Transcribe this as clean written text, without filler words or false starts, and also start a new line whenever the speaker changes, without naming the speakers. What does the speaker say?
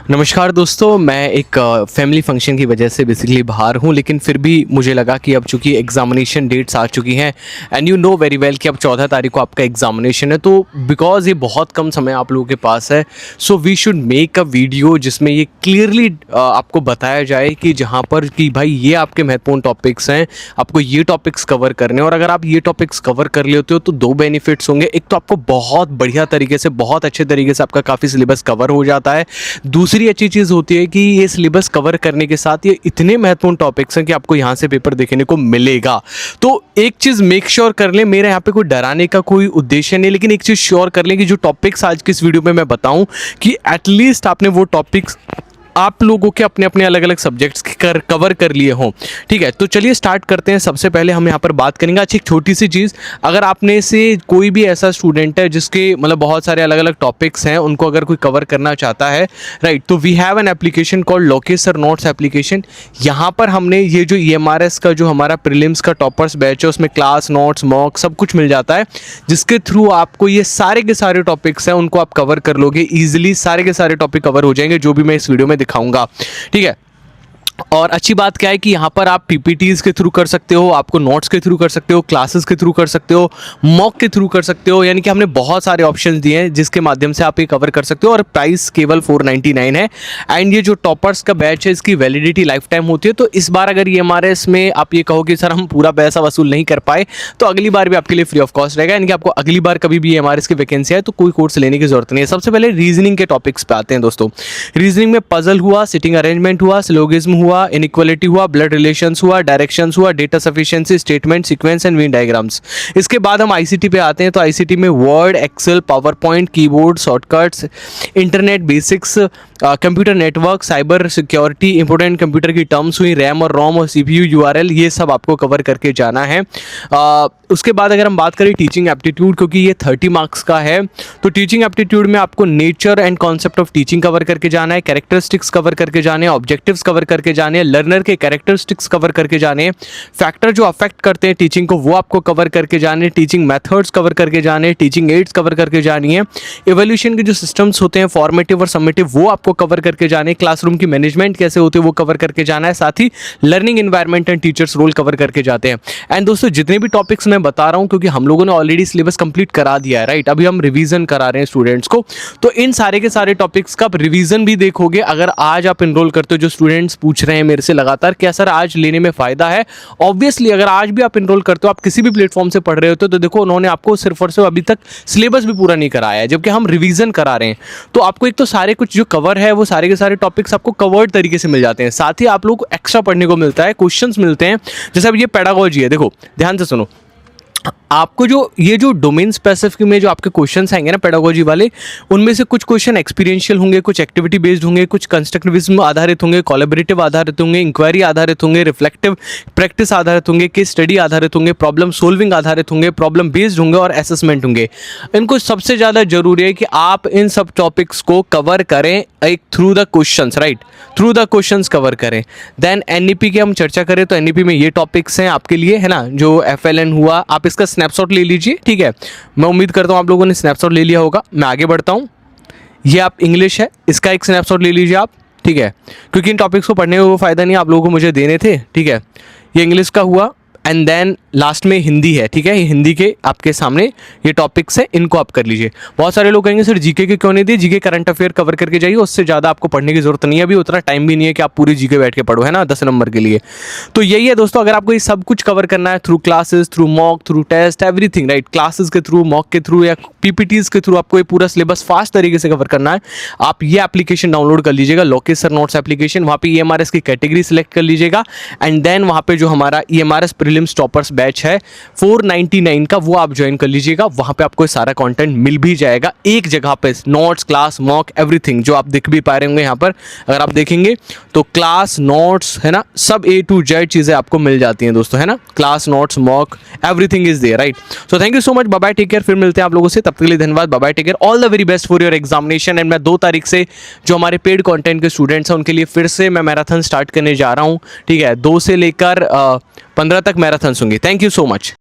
नमस्कार दोस्तों, मैं एक फैमिली फंक्शन की वजह से बेसिकली बाहर हूँ, लेकिन फिर भी मुझे लगा कि अब चूंकि एग्जामिनेशन डेट्स आ चुकी हैं and you know very well कि अब 14 तारीख को आपका एग्जामिनेशन है, तो बिकॉज ये बहुत कम समय आप लोगों के पास है, so we should make a video जिसमें ये क्लियरली आपको बताया जाए कि जहाँ पर कि भाई ये आपके महत्वपूर्ण टॉपिक्स हैं, आपको ये टॉपिक्स कवर करने, और अगर आप ये टॉपिक्स कवर कर लेते हो तो दो बेनिफिट्स होंगे। एक तो आपको बहुत बढ़िया तरीके से, बहुत अच्छे तरीके से आपका काफ़ी सिलेबस कवर हो जाता है। दूसरी अच्छी चीज़ होती है कि ये सिलेबस कवर करने के साथ ये इतने महत्वपूर्ण टॉपिक्स हैं कि आपको यहाँ से पेपर देखने को मिलेगा। तो एक चीज़ मेक श्योर कर लें, मेरे यहाँ पे कोई डराने का कोई उद्देश्य नहीं, लेकिन एक चीज़ श्योर कर लें कि जो टॉपिक्स आज की इस वीडियो में मैं बताऊँ कि एटलीस्ट आपने वो टॉपिक्स आप लोगों के अपने अपने अलग अलग सब्जेक्ट्स कवर कर लिए हों। ठीक है, तो चलिए स्टार्ट करते हैं। सबसे पहले हम यहाँ पर बात करेंगे अच्छी एक छोटी सी चीज़, अगर आपने से कोई भी ऐसा स्टूडेंट है जिसके मतलब बहुत सारे अलग अलग टॉपिक्स हैं, उनको अगर कोई कवर करना चाहता है, राइट, तो we have an application called लोकेसर नोट्स एप्लीकेशन। यहाँ पर हमने ये जो EMRS का जो हमारा प्रीलिम्स का टॉपर्स बैच है, उसमें क्लास नोट्स मॉक सब कुछ मिल जाता है, जिसके थ्रू आपको ये सारे के सारे टॉपिक्स हैं उनको आप कवर कर लोगे ईजिली। सारे के सारे टॉपिक कवर हो जाएंगे जो भी मैं इस वीडियो में दिखाऊंगा। ठीक है, और अच्छी बात क्या है कि यहाँ पर आप PPTs के थ्रू कर सकते हो, आपको नोट्स के थ्रू कर सकते हो, क्लासेस के थ्रू कर सकते हो, मॉक के थ्रू कर सकते हो, यानी कि हमने बहुत सारे ऑप्शंस दिए हैं जिसके माध्यम से आप ये कवर कर सकते हो। और प्राइस केवल 499 है। एंड ये जो टॉपर्स का बैच है इसकी वैलिडिटी लाइफ टाइम होती है, तो इस बार अगर EMRS में आप ये कहो कि सर हम पूरा पैसा वसूल नहीं कर पाए, तो अगली बार भी आपके लिए फ्री ऑफ कॉस्ट रहेगा, यानी कि आपको अगली बार कभी भी EMRS की वैकेंसी आए तो कोई कोर्स लेने की जरूरत नहीं है। सबसे पहले रीजनिंग के टॉपिक्स पे आते हैं दोस्तों। रीजनिंग में पजल हुआ, सिटिंग अरेंजमेंट हुआ, सिलोगिज्म हुआ, इनइक्वालिटी हुआ, ब्लड रिलेशंस हुआ, डायरेक्शंस हुआ, data sufficiency, statement, sequence and Venn diagrams. इसके बाद हम ICT पे आते हैं, तो ICT में word, excel, power point, keyboard, shortcuts, internet basics, computer network, cyber security, important computer की टर्म्स हुई, रैम और रोम और CPU URL, ये सब आपको कवर करके जाना है। उसके बाद अगर हम बात करें टीचिंग एप्टीट्यूड, क्योंकि ये 30 मार्क्स का है, तो टीचिंग एप्टीट्यूड में आपको nature and concept of teaching cover करके जाना है, कैरेक्टरिस्टिक्स कवर करके जाने हैं, ऑब्जेक्टिव्स कवर करके जाने हैं, लर्नर के कैरेक्टरिस्टिक्स कवर करके जाने हैं, फैक्टर जो अफेक्ट करते हैं टीचिंग को वो आपको कवर करके जाने, टीचिंग मेथड्स कवर करके जाने, टीचिंग एड्स कवर करके जानी है, इवोल्यूशन के जो सिस्टम्स होते हैं फॉर्मेटिव और समेटिव वो आपको कवर करके जाने, क्लासरूम की मैनेजमेंट कैसे होती है वो कवर करके जाना है, साथ ही learning environment and teachers role cover करके जाते हैं। एंड दोस्तों जितने भी टॉपिक्स मैं बता रहा हूं, क्योंकि हम लोगों ने ऑलरेडी सिलेबस कंप्लीट करा दिया है, राइट, अभी हम रिवीजन करा रहे हैं स्टूडेंट्स को, तो इन सारे के सारे टॉपिक्स का रिवीजन भी देखोगे। अगर आज आप इनरोल करते हो, जो स्टूडेंट्स पूछ रहे हैं मेरे से लगातार क्या सर आज लेने में फायदा है, ऑब्वियसली अगर आज भी आप इनरोल करते हो, आप किसी भी प्लेटफॉर्म से पढ़ रहे होते हो, तो देखो उन्होंने आपको सिर्फ और सिर्फ अभी तक सिलेबस भी पूरा नहीं कराया है, जबकि हम रिवीजन करा रहे हैं, तो आपको एक तो सारे कुछ जो कवर है वो सारे के सारे टॉपिक्स आपको कवर्ड तरीके से मिल जाते हैं, साथ ही आप लोग को एक्स्ट्रा पढ़ने को मिलता है, क्वेश्चंस मिलते हैं। जैसे अब ये पेडागोजी है, देखो ध्यान से सुनो, आपको जो ये जो डोमेन स्पेसिफिक में जो आपके क्वेश्चंस आएंगे ना पेडागोजी वाले, उनमें से कुछ क्वेश्चन एक्सपीरियंशियल होंगे, कुछ एक्टिविटी बेस्ड होंगे, कुछ कंस्ट्रक्टिविज्म आधारित होंगे, कोलैबोरेटिव आधारित होंगे, इंक्वायरी आधारित होंगे, रिफ्लेक्टिव प्रैक्टिस आधारित होंगे, केस स्टडी आधारित होंगे, प्रॉब्लम सोल्विंग आधारित होंगे, प्रॉब्लम बेस्ड होंगे और असेसमेंट होंगे। इनको सबसे ज़्यादा जरूरी है कि आप इन सब टॉपिक्स को कवर करें एक through the questions, right, through the questions cover करें। देन NEP की हम चर्चा करें तो NEP में ये टॉपिक्स हैं आपके लिए, है ना, जो FLN हुआ, आप इसका स्नैपशॉट ले लीजिए। ठीक है, मैं उम्मीद करता हूँ आप लोगों ने स्नैपशॉट ले लिया होगा। मैं आगे बढ़ता हूँ, ये आप इंग्लिश है, इसका एक स्नैपशॉट ले लीजिए आप। ठीक है, क्योंकि इन टॉपिक्स को पढ़ने में वो फ़ायदा नहीं आप लोगों को मुझे देने थे। ठीक है, ये इंग्लिश का हुआ, एंड देन लास्ट में हिंदी है। ठीक है, ये हिंदी के आपके सामने ये टॉपिक्स है, इनको आप कर लीजिए। बहुत सारे लोग कहेंगे सर GK के क्यों नहीं दिए, GK करंट अफेयर कवर करके जाइए, उससे ज़्यादा आपको पढ़ने की जरूरत नहीं है, अभी उतना टाइम भी नहीं है कि आप पूरी GK बैठ के पढ़ो, है ना, 10 नंबर के लिए। तो यही है दोस्तों, अगर आपको ये सब कुछ कवर करना है through classes, through mock, through test, everything, right, classes के थ्रू, मॉक के थ्रू या PPTs के थ्रू आपको ये पूरा सिलेबस फास्ट तरीके से कवर करना है, आप ये एप्लीकेशन डाउनलोड कर लीजिएगा, लोकेसर नोट्स एप्लीकेशन। वहाँ पे EMRS की कैटेगरी सिलेक्ट कर लीजिएगा, एंड देन वहाँ पे जो हमारा EMRS प्रीलिम्स टॉपर्स बैच है 499 का, वो आप ज्वाइन कर लीजिएगा। वहाँ पे आपको सारा कंटेंट मिल भी जाएगा एक जगह पे, नोट्स, क्लास, मॉक, एवरीथिंग, जो आप दिख भी पा रहे होंगे यहाँ पर। अगर आप देखेंगे तो क्लास, नोट्स, है ना, सब A to Z चीज़ें आपको मिल जाती हैं दोस्तों, है ना, class, notes, mock, everything is there, right. So thank you so much, bye bye, take care, फिर मिलते हैं आप लोगों से, तब तक के लिए धन्यवाद, bye bye, take care, all the very best for your examination. And मैं 2 तारीख से जो हमारे पेड कंटेंट के स्टूडेंट्स हैं उनके लिए फिर से मैं मैराथन स्टार्ट करने जा रहा हूँ। ठीक है, 2 से लेकर 15 तक मैराथन्स होंगे। Thank you so much.